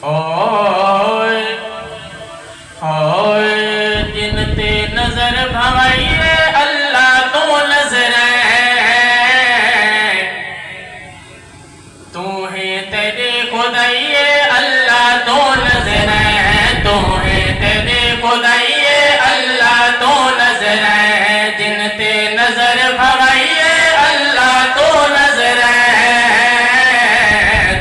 ہوئے ہوئے جن تے نظر بھوائیے اللہ تو نظر ہے تو ہے تیرے خدائیے اللہ تو نظر ہے تو ہے تیرے خدائیے اللہ تو نظر ہے جن تے نظر بھوائیے اللہ تو نظر ہے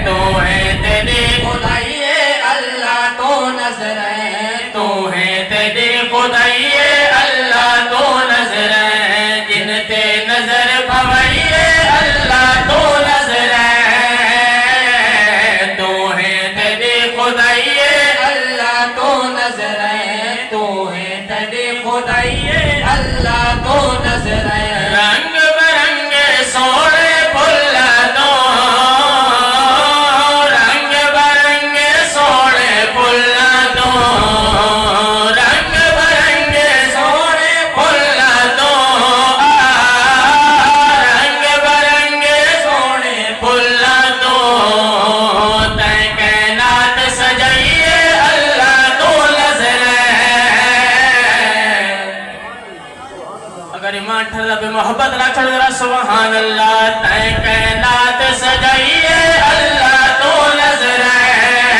تو ہے تیرے خدائیے اللہ تو نظر ہے تو ہے تیرے خدائیے اللہ تو نظر ہے جن تے نظر بھوائیے اللہ تو نظر ہے تو ہے تیرے خدائیے اللہ تو نظر ہے تو ہے تیرے خدائیے اللہ تو نظر ہے رنگ برنگے سوڑے پھول دو رنگ برنگے سوڑے پھول دو رنگ برنگے سوڑے پھول دو رنگ برنگے سوڑے پھول دو تے کائنات سجائیے اللہ تو نظر ہے اگر ایمان ٹھہرا بے محبت رکھ ذرا سبحان اللہ تے کائنات سجائیے اللہ تو نظر ہے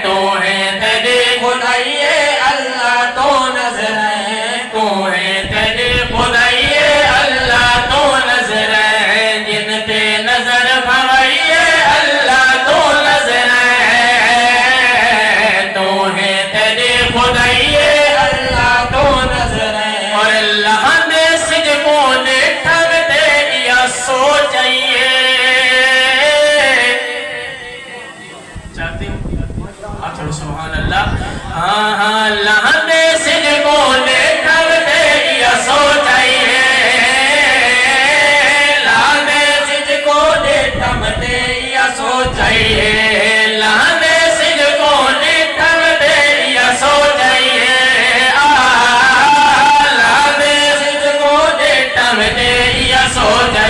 تو ہے تیرے خدائیے اللہ تو نظر ہے تو ہے تیرے خدائیے اللہ تو نظر ہے جن تے نظر بھوائیے اللہ تو نظر ہے تو ہے تیرے خدائیے اللہ تو نظر ہے اور اللہ نے سج کو دیکھا دے یا سو جائیے چاہتے ہو آپ چلو سبحان اللہ ہاں ہاں اللہ نے سج کو دیکھا دے یا سو جائیے اللہ نے سج کو دیکھا دے یا سو جائیے اللہ نے سج کو دیکھا دے یا سو جائیے اللہ نے سج کو دیکھا دے یا سو جائیے